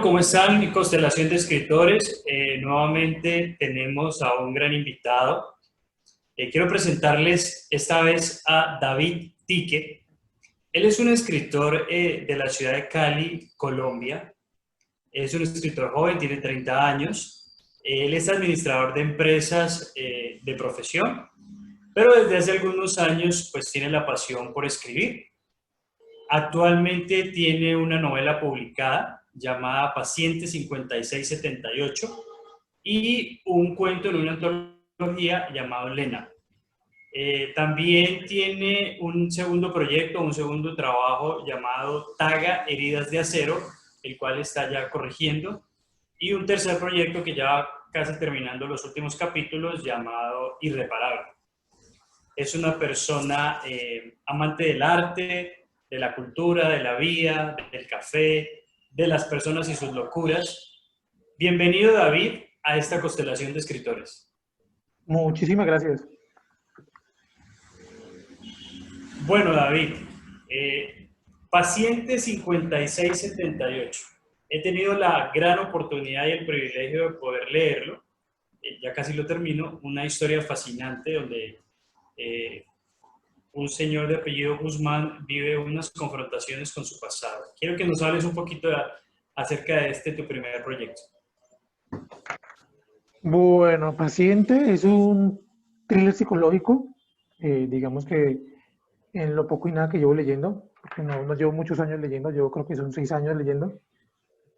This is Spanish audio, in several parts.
¿cómo están? Mi constelación de escritores. Nuevamente tenemos a un gran invitado. Quiero presentarles esta vez a David Tique. Él es un escritor de la ciudad de Cali, Colombia. Es un escritor joven, tiene 30 años. Él es administrador de empresas de profesión, pero desde hace algunos años pues tiene la pasión por escribir. Actualmente tiene una novela publicada llamada Paciente 5678 y un cuento en una antología llamado Lena. También tiene un segundo proyecto, un segundo trabajo llamado Taga Heridas de Acero, el cual está ya corrigiendo, y un tercer proyecto que ya va casi terminando los últimos capítulos llamado Irreparable. Es una persona amante del arte, de la cultura, de la vida, del café, de las personas y sus locuras. Bienvenido, David, a esta constelación de escritores. Muchísimas gracias. Bueno, David, Paciente 5678. He tenido la gran oportunidad y el privilegio de poder leerlo. Ya casi lo termino. Una historia fascinante donde un señor de apellido Guzmán vive unas confrontaciones con su pasado. Quiero que nos hables un poquito acerca de tu primer proyecto. Bueno, Paciente es un thriller psicológico, digamos que en lo poco y nada que llevo leyendo, porque no llevo muchos años leyendo, yo creo que son 6 años leyendo,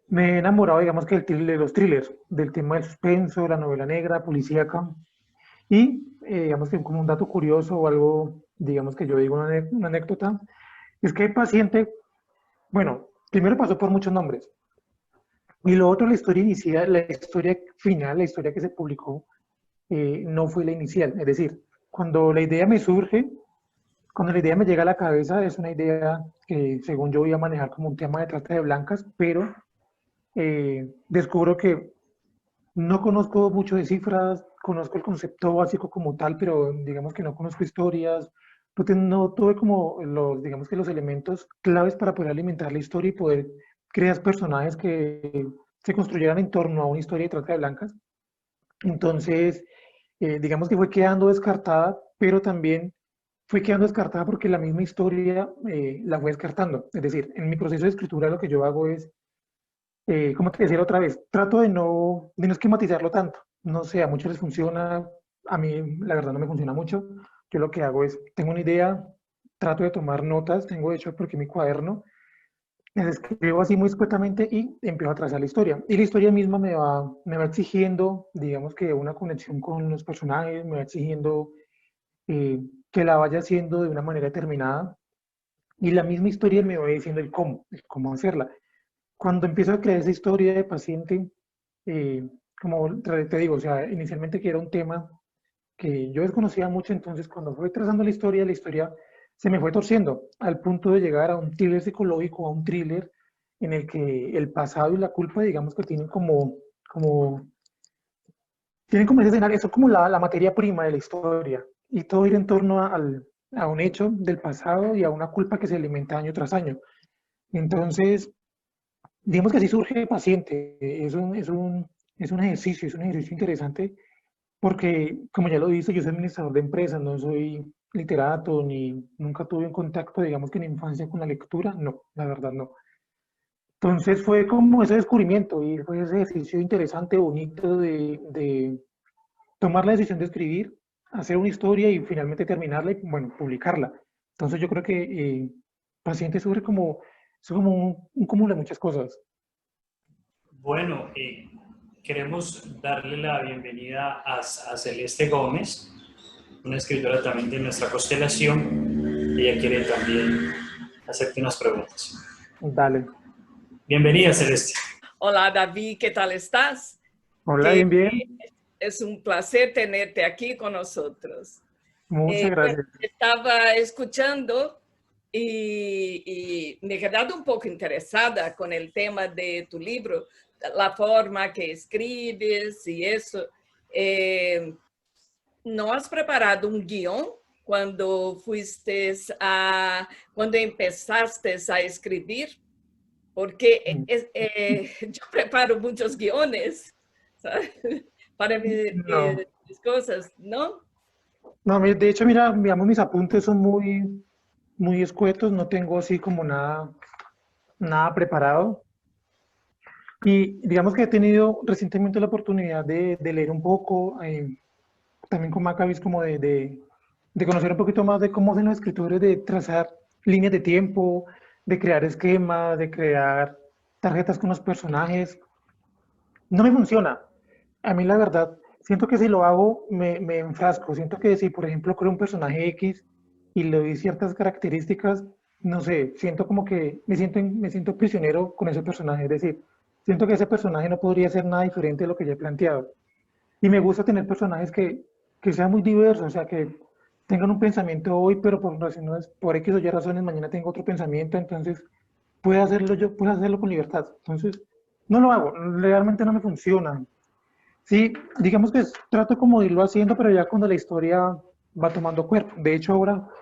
me he enamorado, digamos que de los thrillers, del tema del suspenso, de la novela negra, policíaca, y digamos que como un dato curioso o algo, digamos que yo digo una anécdota, es que Paciente, bueno, primero pasó por muchos nombres. Y lo otro, la historia inicial, la historia final, la historia que se publicó, no fue la inicial. Es decir, cuando la idea me surge, cuando la idea me llega a la cabeza, es una idea que según yo voy a manejar como un tema de trata de blancas, pero descubro que no conozco mucho de cifras, conozco el concepto básico como tal, pero digamos que no conozco historias, no tuve como digamos que los elementos claves para poder alimentar la historia y poder crear personajes que se construyeran en torno a una historia de trata de blancas. Entonces, digamos que fue quedando descartada, pero también fue quedando descartada porque la misma historia la fue descartando. Es decir, en mi proceso de escritura lo que yo hago es como te decía otra vez, trato de no esquematizarlo tanto. No sé, a muchos les funciona, a mí la verdad no me funciona mucho. Yo lo que hago es, tengo una idea, trato de tomar notas, tengo hecho porque mi cuaderno, les escribo así muy escuetamente y empiezo a trazar la historia. Y la historia misma me va exigiendo, digamos que una conexión con los personajes, me va exigiendo que la vaya haciendo de una manera determinada. Y la misma historia me va diciendo el cómo hacerla. Cuando empiezo a crear esa historia de paciente, como te digo, o sea, inicialmente que era un tema que yo desconocía mucho, entonces cuando fui trazando la historia se me fue torciendo al punto de llegar a un thriller psicológico, a un thriller en el que el pasado y la culpa, digamos que tienen como ese escenario, eso es como la materia prima de la historia, y todo ir en torno a un hecho del pasado y a una culpa que se alimenta año tras año. Entonces, digamos que así surge Paciente. Es un ejercicio interesante porque, como ya lo dice, yo soy administrador de empresas, no soy literato, ni nunca tuve un contacto, digamos que en infancia con la lectura, no, la verdad no. Entonces fue como ese descubrimiento y fue ese ejercicio interesante, bonito de tomar la decisión de escribir, hacer una historia y finalmente terminarla y, bueno, publicarla. Entonces yo creo que Paciente es como un cúmulo de muchas cosas. Bueno, queremos darle la bienvenida a Celeste Gómez, una escritora también de nuestra constelación. Ella quiere también hacerte unas preguntas. Dale. Bienvenida, Celeste. Hola, David, ¿qué tal estás? Hola, bien, bien. Es un placer tenerte aquí con nosotros. Muchas gracias. Estaba escuchando y me he quedado un poco interesada con el tema de tu libro, la forma que escribes y eso. ¿No has preparado un guión cuando empezaste a escribir? porque yo preparo muchos guiones, ¿sabes? Para No, mis cosas, ¿no? no, de hecho, mira, digamos, mis apuntes son muy escuetos, no tengo así como nada preparado. Y digamos que he tenido recientemente la oportunidad de leer un poco, también con Maccabees, como de conocer un poquito más de cómo hacen los escritores de trazar líneas de tiempo, de crear esquemas, de crear tarjetas con los personajes. No me funciona. A mí la verdad, siento que si lo hago me enfrasco. Siento que si, por ejemplo, creo un personaje X y le doy ciertas características, no sé, siento como que me siento prisionero con ese personaje. Es decir, siento que ese personaje no podría ser nada diferente de lo que ya he planteado. Y me gusta tener personajes que sean muy diversos, o sea, que tengan un pensamiento hoy, pero por razones, por X o Y razones, mañana tengo otro pensamiento, entonces puedo hacerlo con libertad. Entonces, no lo hago, realmente no me funciona. Sí, digamos que trato como de irlo haciendo, pero ya cuando la historia va tomando cuerpo. De hecho,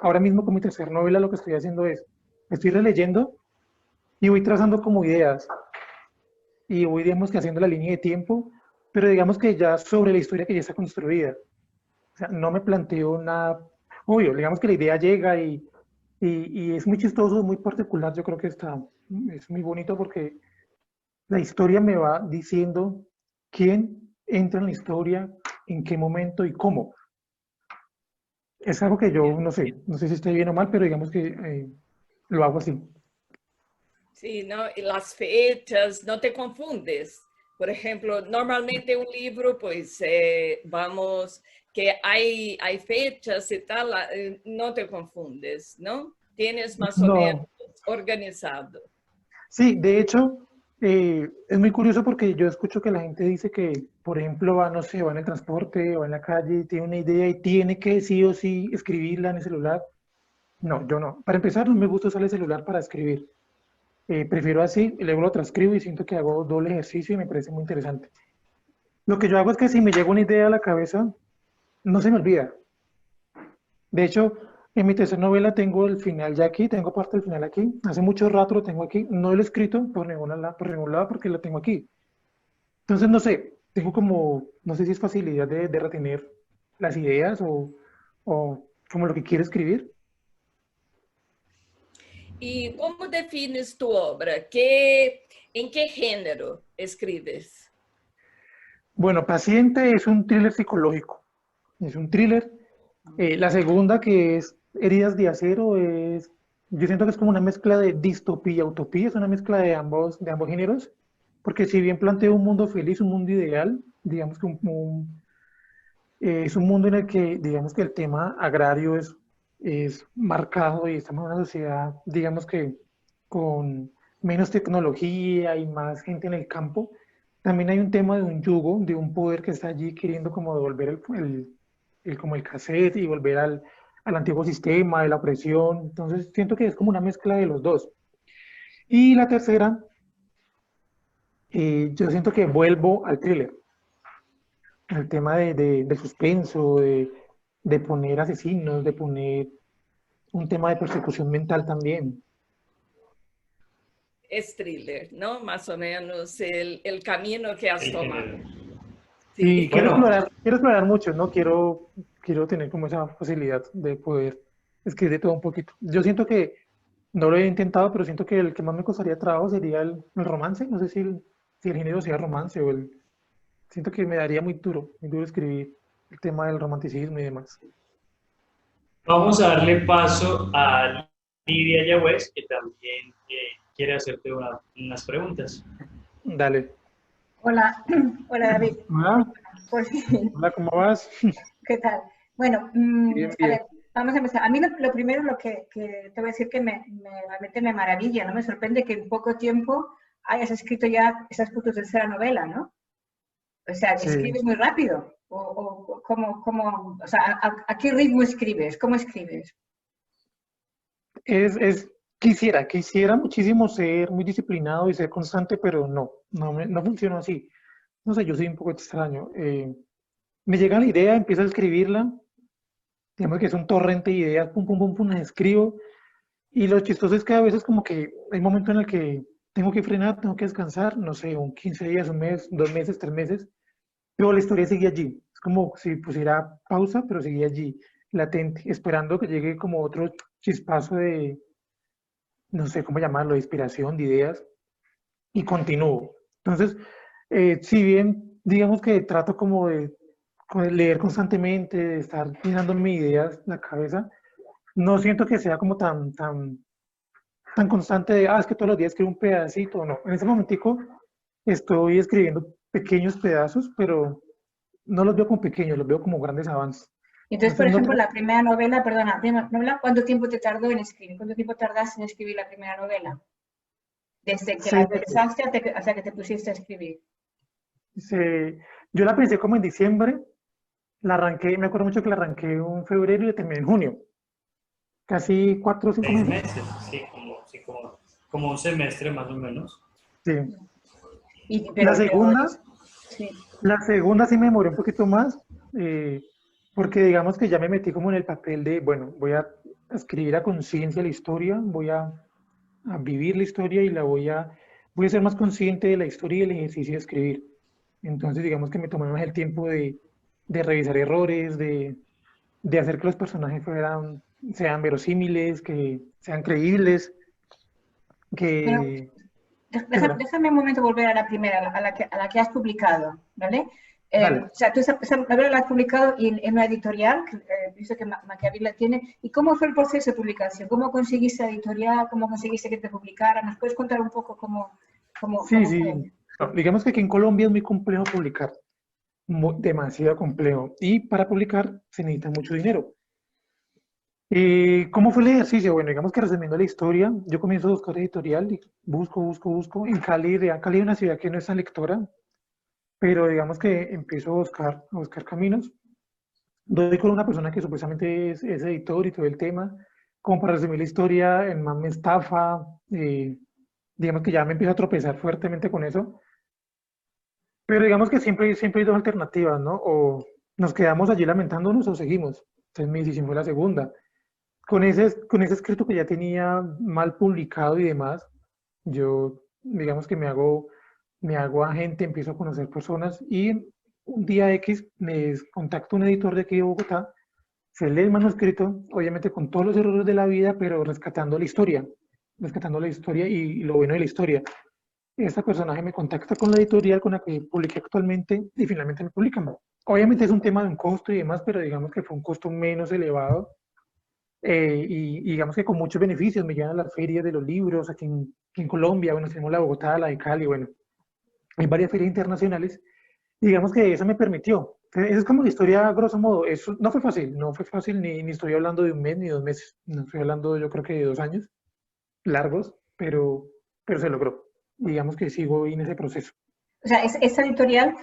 ahora mismo con mi tercera novela lo que estoy haciendo es, estoy releyendo y voy trazando como ideas y voy, digamos que haciendo la línea de tiempo, pero digamos que ya sobre la historia que ya está construida. O sea, no me planteo nada, obvio, digamos que la idea llega y es muy chistoso, muy particular, yo creo que es muy bonito porque la historia me va diciendo quién entra en la historia, en qué momento y cómo. Es algo que yo no sé si estoy bien o mal, pero digamos que lo hago así. Sí, ¿no? Y las fechas, no te confundes. Por ejemplo, normalmente un libro, pues vamos, que hay fechas y tal, no te confundes, ¿no? Tienes más o menos No, organizado. sí, de hecho, es muy curioso porque yo escucho que la gente dice que, por ejemplo, va, no sé, va en el transporte o en la calle, tiene una idea y tiene que sí o sí escribirla en el celular. No, yo no. Para empezar, no me gusta usar el celular para escribir. Prefiero así, y luego lo transcribo y siento que hago doble ejercicio y me parece muy interesante. Lo que yo hago es que si me llega una idea a la cabeza, no se me olvida. De hecho, en mi tercera novela tengo el final ya aquí, tengo parte del final aquí. Hace mucho rato lo tengo aquí. No lo he escrito por ningún lado porque lo tengo aquí. Entonces, no sé, tengo como, no sé si es facilidad de retener las ideas o como lo que quiero escribir. ¿Y cómo defines tu obra? ¿En qué género escribes? Bueno, Paciente es un thriller psicológico. Es un thriller. La segunda, que es Heridas de Acero, yo siento que es como una mezcla de distopía y utopía, es una mezcla de ambos géneros, porque si bien planteo un mundo feliz, un mundo ideal, digamos que es un mundo en el que, digamos que el tema agrario es marcado y estamos en una sociedad, digamos que con menos tecnología y más gente en el campo. También hay un tema de un yugo, de un poder que está allí queriendo como devolver como el cassette y volver al antiguo sistema de la opresión. Entonces siento que es como una mezcla de los dos. Y la tercera, yo siento que vuelvo al thriller, al tema del suspenso, de poner asesinos, de poner un tema de persecución mental también. Es thriller, ¿no? Más o menos el camino que has El tomado. género. Y Sí. Bueno, quiero explorar mucho, ¿no? Quiero tener como esa facilidad de poder escribir de todo un poquito. Yo siento que no lo he intentado, pero siento que el que más me costaría trabajo sería el romance. No sé si el género sea romance o el... Siento que me daría muy duro escribir el tema del romanticismo y demás. vamos a darle paso a Lidia Yagüez, que también quiere hacerte unas preguntas. Dale. Hola, hola David. Hola, Por fin, hola, ¿cómo vas? ¿qué tal? Bueno, Bien, a bien. ver, vamos a empezar. A mí lo primero que te voy a decir que realmente me maravilla, ¿no? Me sorprende que en poco tiempo hayas escrito ya, estás por tu tercera novela, ¿no? O sea, Sí. escribes muy rápido. O sea, ¿a qué ritmo escribes? ¿Cómo escribes? Quisiera muchísimo ser muy disciplinado y ser constante, pero no funciona así. No sé, yo soy un poco extraño. Me llega la idea, empiezo a escribirla, digamos que es un torrente de ideas, pum, pum, pum, pum, las escribo, y lo chistoso es que a veces como que hay momentos en el que tengo que frenar, tengo que descansar, no sé, un 15 días, un mes, 2 meses, 3 meses, pero la historia seguía allí. Es como si pusiera pausa, pero seguía allí, latente, esperando que llegue como otro chispazo de, no sé cómo llamarlo, de inspiración, de ideas, y continúo. Entonces, si bien digamos que trato como de leer constantemente, de estar llenándome ideas en la cabeza, no siento que sea como tan constante de, es que todos los días escribo un pedacito, no. En ese momentico estoy escribiendo pequeños pedazos, pero no los veo como pequeños, los veo como grandes avances. Y entonces, por Entonces, ejemplo, la primera novela, perdona, primera novela, ¿cuánto tiempo te tardó en escribir? ¿Cuánto tiempo tardaste en escribir la primera novela? Desde que la 6 meses. pensaste hasta que te pusiste a escribir. Yo la pensé como en diciembre, la arranqué, me acuerdo mucho que la arranqué en febrero y la terminé en junio. Casi 4 o 5 6 meses. meses, sí, como un semestre más o menos. Sí. Y, La segunda, sí. la segunda sí me demoré un poquito más, porque digamos que ya me metí como en el papel de, bueno, voy a escribir a conciencia la historia, voy a vivir la historia y voy a ser más consciente de la historia y del ejercicio de escribir. Entonces, digamos que me tomé más el tiempo de revisar errores, de hacer que los personajes sean verosímiles, que sean creíbles, Pero que... dímelo. déjame un momento volver a la primera, a la que has publicado, ¿vale? Dale. O sea, tú esa novela la has publicado en una editorial, visto que Maquiavelo la tiene. ¿Y cómo fue el proceso de publicación? ¿Cómo conseguiste la editorial? ¿Cómo conseguiste que te publicara? ¿Nos puedes contar un poco cómo Sí, fue? sí. No, digamos que aquí en Colombia es muy complejo publicar, demasiado complejo. Y para publicar se necesita mucho dinero. ¿Cómo fue el ejercicio? Bueno, digamos que resumiendo la historia, yo comienzo a buscar editorial y busco. En Cali, Cali es una ciudad que no es tan lectora, pero digamos que empiezo a buscar caminos. Doy con una persona que supuestamente es editor y todo el tema, como para resumir la historia, el man me estafa, digamos que ya me empiezo a tropezar fuertemente con eso, pero digamos que siempre hay dos alternativas, ¿no? O nos quedamos allí lamentándonos o seguimos. Entonces mi decisión fue la segunda. Con ese escrito que ya tenía mal publicado y demás, yo, digamos que me hago agente, empiezo a conocer personas y un día X me contacta un editor de aquí de Bogotá, se lee el manuscrito, obviamente con todos los errores de la vida, pero rescatando la historia y lo bueno de la historia. Esta personaje me contacta con la editorial con la que publiqué actualmente y finalmente me publican. Obviamente es un tema de un costo y demás, pero digamos que fue un costo menos elevado y digamos que con muchos beneficios. Me llevan a las ferias de los libros aquí en Colombia. Bueno, tenemos la de Bogotá, la de Cali, bueno, hay varias ferias internacionales y digamos que eso me permitió. Esa es como la historia a grosso modo. Eso no fue fácil, ni estoy hablando de un mes ni 2 meses, no estoy hablando yo creo que de 2 años largos, pero se logró. Digamos que sigo en ese proceso. O sea, esa editorial,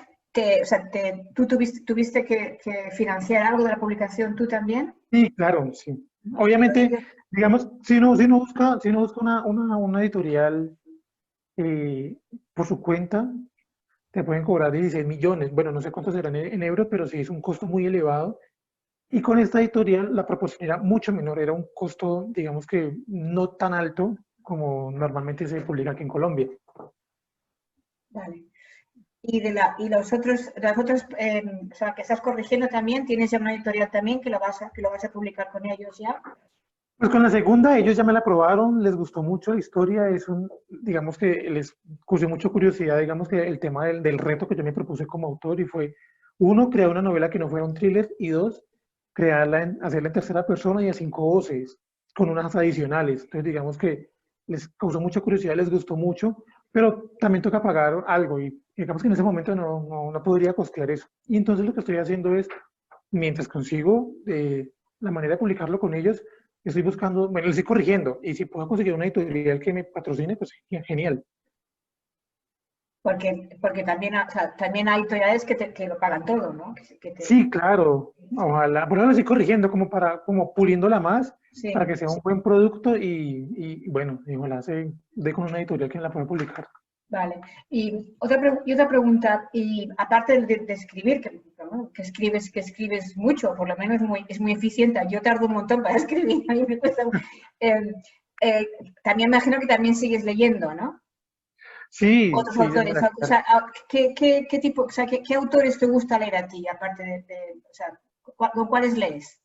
tú tuviste que financiar algo de la publicación tú también. Sí, claro, sí. Obviamente, digamos, si uno busca una editorial por su cuenta, te pueden cobrar 16 millones. Bueno, no sé cuántos serán en euros, pero sí es un costo muy elevado. Y con esta editorial la proporción era mucho menor, era un costo, digamos que no tan alto como normalmente se publica aquí en Colombia. Vale. Y las otras, o sea, que estás corrigiendo también, tienes ya una editorial también que lo vas a publicar con ellos ya. Pues con la segunda, ellos ya me la aprobaron, les gustó mucho la historia, digamos que les causó mucha curiosidad, digamos que el tema del reto que yo me propuse como autor y fue, uno, crear una novela que no fuera un thriller y dos, hacerla en tercera persona y a 5 voces, con unas adicionales. Entonces digamos que les causó mucha curiosidad, les gustó mucho, pero también toca pagar algo y digamos que en ese momento no podría costear eso. Y entonces lo que estoy haciendo es, mientras consigo la manera de publicarlo con ellos, estoy buscando, bueno, lo estoy corrigiendo, y si puedo conseguir una editorial que me patrocine, pues genial. Porque también, o sea, también hay editoriales que lo pagan todo, ¿no? Sí, claro, ojalá, por eso lo estoy corrigiendo como puliéndola más, Sí. para que sea un buen producto y bueno, y ojalá se dé con una editorial que la pueda publicar. Vale. Y otra pregunta, y aparte de escribir, que escribes mucho, por lo menos es muy eficiente. Yo tardo un montón para escribir, a mí me cuesta. También me imagino que también sigues leyendo, ¿no? Sí, Otros sí, de autores. O Madagascar. sea, ¿qué tipo, o sea, qué autores te gusta leer a ti, aparte o sea, ¿con cuáles lees?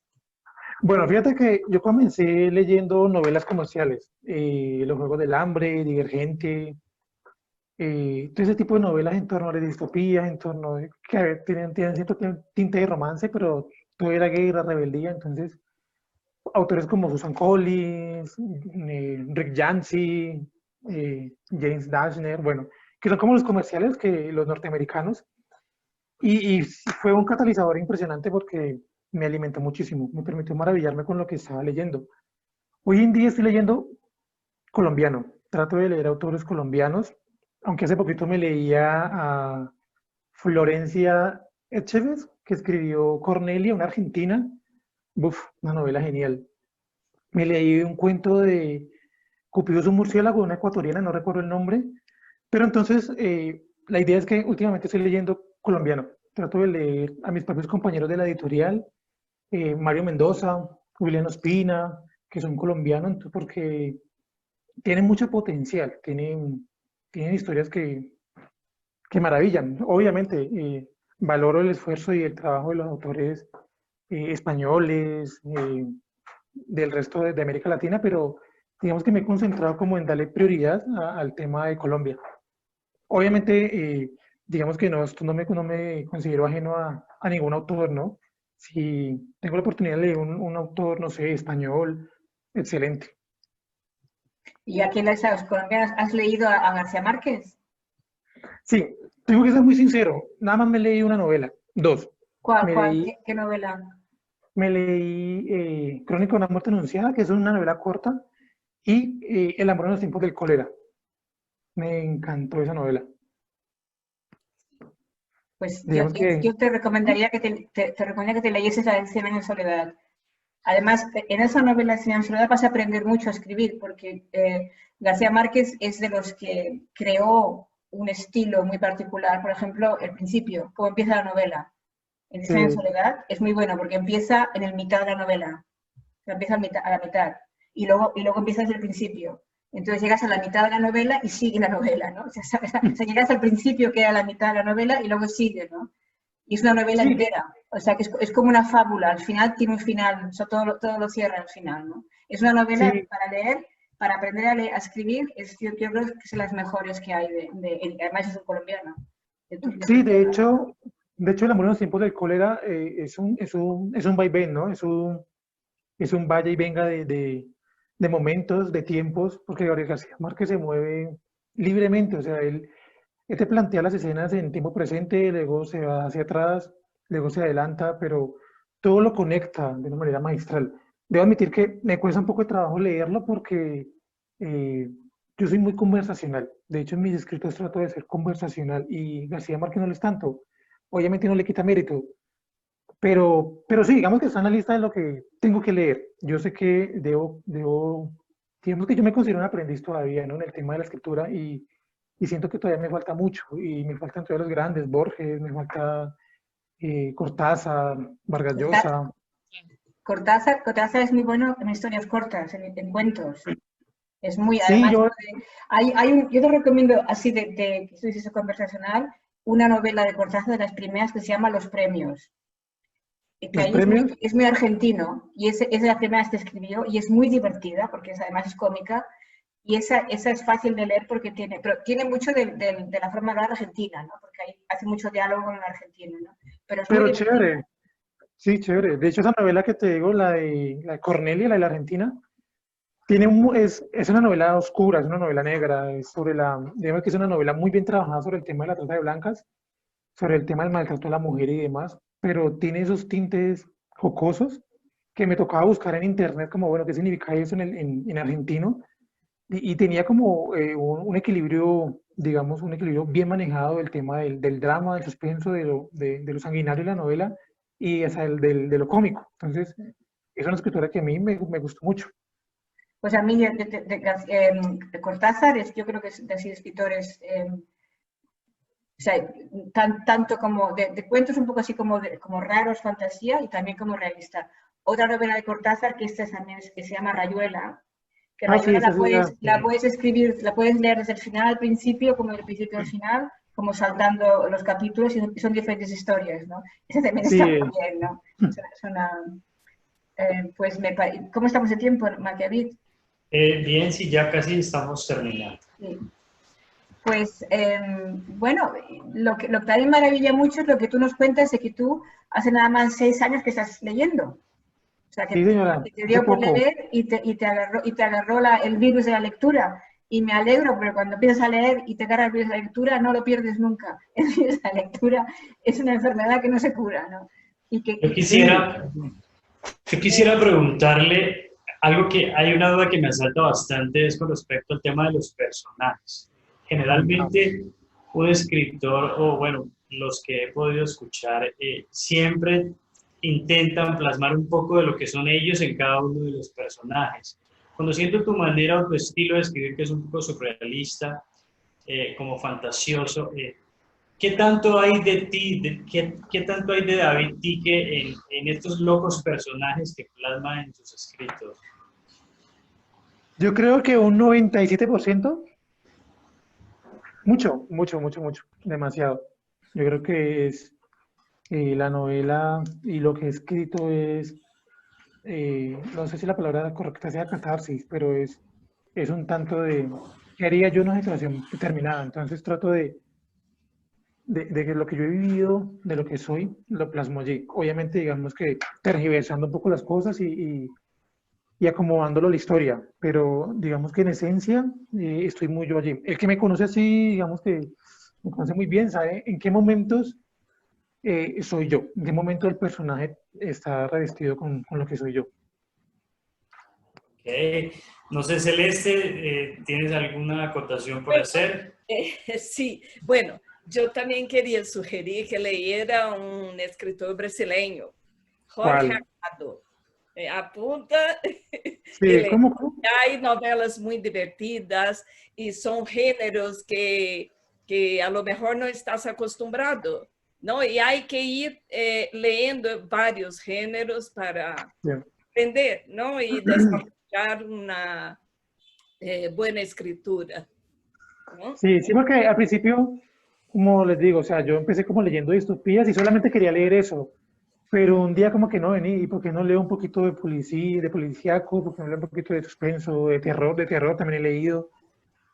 Bueno, fíjate que yo comencé leyendo novelas comerciales, Los Juegos del Hambre, Divergente, todo ese tipo de novelas en torno a la distopía, en torno a, que a ver, tienen cierto tinte de romance, pero todo era guerra, rebeldía, entonces autores como Susan Collins, Rick Yancey, James Dashner, bueno, que son como los comerciales que los norteamericanos, y fue un catalizador impresionante porque me alimentó muchísimo, me permitió maravillarme con lo que estaba leyendo. Hoy en día estoy leyendo colombiano, trato de leer autores colombianos, aunque hace poquito me leía a Florencia Echeves, que escribió Cornelia, una argentina, uf, una novela genial. Me leí un cuento de Cupido es un murciélago, una ecuatoriana, no recuerdo el nombre, pero entonces la idea es que últimamente estoy leyendo colombiano. Trato de leer a mis propios compañeros de la editorial, Mario Mendoza, Julián Ospina, que son colombianos, porque tienen mucho potencial, tienen historias que maravillan. Obviamente, valoro el esfuerzo y el trabajo de los autores españoles, del resto de América Latina, pero digamos que me he concentrado como en darle prioridad al tema de Colombia. Obviamente, digamos que no, esto no me considero ajeno a ningún autor, ¿no? Si tengo la oportunidad de leer un autor, no sé, español, excelente. Y aquí en los colombianos, ¿has leído a García Márquez? Sí, tengo que ser muy sincero, nada más me leí una novela, dos. ¿Cuál, Me cuál? leí, ¿Qué novela? me leí Crónica de una muerte anunciada, que es una novela corta, y El amor en los tiempos del cólera. Me encantó esa novela. Pues Digamos que yo te recomendaría que te recomendaría que te leyeses la de Cien años de soledad. Además, en esa novela Cien años de soledad vas a aprender mucho a escribir, porque García Márquez es de los que creó un estilo muy particular. Por ejemplo, el principio, cómo empieza la novela. En Cien años de soledad es muy bueno porque empieza en el mitad de la novela. O sea, empieza a la mitad y luego empieza desde el principio. Entonces llegas a la mitad de la novela y sigue la novela, ¿no? O sea, llegas al principio que era la mitad de la novela y luego sigue, ¿no? Y es una novela sí, entera. O sea, que es como una fábula. Al final tiene un final, o sea, todo lo cierra al final, ¿no? Es una novela sí, para leer, para aprender a escribir, yo creo que es de las mejores que hay. Además es un colombiano. De tu sí, tierra. de hecho, El amor en los tiempos del cólera es un vaivén, ¿no? Es un vaya y venga de momentos, de tiempos, porque Gabriel García Márquez se mueve libremente, o sea, él te plantea las escenas en tiempo presente, luego se va hacia atrás, luego se adelanta, pero todo lo conecta de una manera magistral. Debo admitir que me cuesta un poco de trabajo leerlo porque eh, yo soy muy conversacional. De hecho, en mis escritos trato de ser conversacional y García Márquez no lo es tanto. Obviamente no le quita mérito, pero sí, digamos que está en la lista de lo que tengo que leer. Yo sé que digamos que yo me considero un aprendiz todavía, ¿no? En el tema de la escritura y siento que todavía me falta mucho y me faltan todavía los grandes, Borges, me falta Cortázar, Vargas Está, Llosa. Cortázar es muy bueno en historias cortas, en cuentos. Es muy, Sí, además, yo te recomiendo, así que estoy eso conversacional, una novela de Cortázar de las primeras que se llama Los Premios. Que los ahí premios, es muy argentino y es de las primeras que escribió y es muy divertida porque además es cómica y esa es fácil de leer porque tiene mucho de la forma de hablar argentina, ¿no? Porque ahí hace mucho diálogo con el argentino, ¿no? Pero es muy pero divertida. chévere, sí, chévere. De hecho, esa novela que te digo, la de Cornelia, la de la Argentina, es una novela oscura, es una novela negra, es sobre digamos que es una novela muy bien trabajada sobre el tema de la trata de blancas, sobre el tema del maltrato a la mujer y demás, pero tiene esos tintes jocosos que me tocaba buscar en internet como, bueno, ¿qué significa eso en argentino? Y tenía como un equilibrio, digamos, un equilibrio bien manejado del tema del drama, del suspenso, de lo sanguinario de la novela y hasta de lo cómico. Entonces, es una escritora que a mí me gustó mucho. Pues a mí de Cortázar yo creo que es de así escritores, o sea, tanto como de cuentos un poco así como raros, fantasía y también como realista. Otra novela de Cortázar que esta también que se llama Rayuela, que en Ah, la sí, novela esa es la puedes escribir, la puedes leer desde el final al principio, como del principio al final, como saltando los capítulos, y son diferentes historias, ¿no? Esa también sí, está muy bien, ¿no? Es una, pues ¿cómo estamos de tiempo, Maquiavit? Bien, sí, ya casi estamos terminando. Sí. Pues bueno, lo que también maravilla mucho es lo que tú nos cuentas de que tú hace nada más 6 años que estás leyendo. O sea, que sí, señora, te hace dio por poco. leer y te agarró el virus de la lectura. Y me alegro, pero cuando empiezas a leer y te agarra el virus de la lectura, no lo pierdes nunca. El virus de la lectura es una enfermedad que no se cura, ¿no? Yo Sí, quisiera preguntarle algo que hay una duda que me asalta bastante, es con respecto al tema de los personajes. Generalmente, un escritor, o bueno, los que he podido escuchar, siempre intentan plasmar un poco de lo que son ellos en cada uno de los personajes. Conociendo tu manera o tu estilo de escribir, que es un poco surrealista, como fantasioso, ¿qué tanto hay de ti, qué tanto hay de David Tique en estos locos personajes que plasma en sus escritos? yo creo que un 97%, mucho, mucho, mucho, mucho, demasiado. Yo creo que es la novela y lo que he escrito es, no sé si la palabra correcta sea catarsis, pero es un tanto de, ¿qué haría yo en una situación determinada? Entonces trato de que lo que yo he vivido, de lo que soy, lo plasmo allí. Obviamente, digamos que tergiversando un poco las cosas y acomodándolo a la historia, pero digamos que en esencia estoy muy yo allí. El que me conoce así, digamos que me conoce muy bien, sabe en qué momentos soy yo, en qué momento el personaje está revestido con lo que soy yo. Okay. No sé, Celeste, ¿tienes alguna acotación por hacer? Sí, bueno, yo también quería sugerir que leyera un escritor brasileño, Jorge ¿Cuál? Amado. Apunta y Sí, lee. ¿cómo? Hay novelas muy divertidas y son géneros que a lo mejor no estás acostumbrado, ¿no? Y hay que ir leyendo varios géneros para Sí. aprender, ¿no? Y desarrollar una buena escritura, ¿no? Sí, sí, porque al principio, como les digo, o sea, yo empecé como leyendo distopías y solamente quería leer eso, pero un día como que no vení, ¿y por qué no leo un poquito de policía, de policíaco? ¿Por qué no leo un poquito de suspenso, de terror también he leído?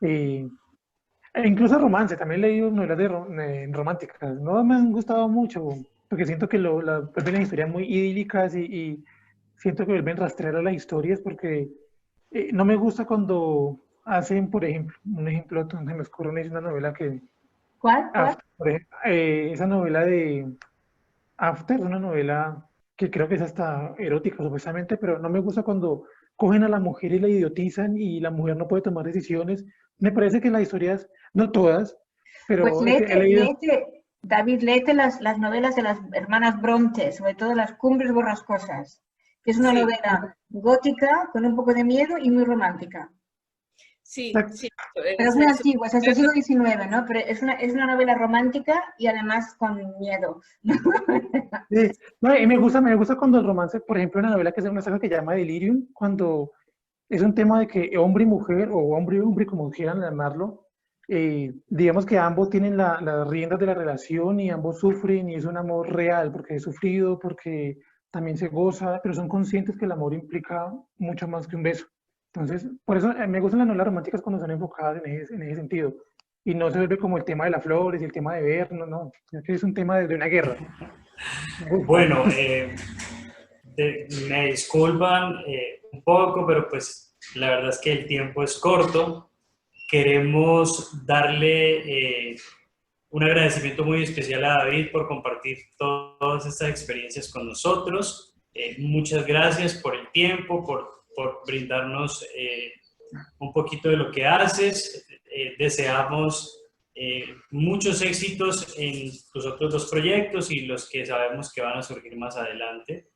eh, e incluso romance, también he leído novelas románticas, no me han gustado mucho, porque siento que vuelven las historias muy idílicas y siento que vuelven rastreras las historias, porque no me gusta cuando hacen, por ejemplo, un ejemplo donde me ocurre es una novela que, ¿Cuál? ¿Cuál? esa novela de After, una novela que creo que es hasta erótica supuestamente, pero no me gusta cuando cogen a la mujer y la idiotizan y la mujer no puede tomar decisiones. Me parece que las historias, no todas, Pues pero he leído, David, léete las novelas de las hermanas Bronte, sobre todo Las Cumbres Borrascosas, que es una Sí, novela gótica, con un poco de miedo y muy romántica. sí, sí. Pero es muy antigua, es del siglo XIX, ¿no? Pero es una novela romántica y además con miedo. sí, no, y me gusta cuando el romance, por ejemplo, una novela que es una saga que se llama Delirium, cuando es un tema de que hombre y mujer, o hombre y hombre, como quieran llamarlo, digamos que ambos tienen las riendas de la relación y ambos sufren y es un amor real, porque es sufrido, porque también se goza, pero son conscientes que el amor implica mucho más que un beso. Entonces, por eso me gustan las novelas románticas cuando son enfocadas en ese sentido. Y no se vuelve como el tema de las flores y el tema de ver, no, no, ya que es un tema de una guerra. Me gusta. Bueno, me disculpan un poco, pero pues la verdad es que el tiempo es corto. Queremos darle un agradecimiento muy especial a David por compartir todas estas experiencias con nosotros. Muchas gracias por el tiempo, por brindarnos un poquito de lo que haces. Deseamos muchos éxitos en tus otros 2 proyectos y los que sabemos que van a surgir más adelante.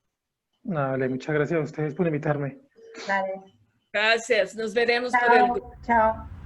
Vale, muchas gracias a ustedes por invitarme. Vale. Gracias. Nos veremos por el Chao, chao.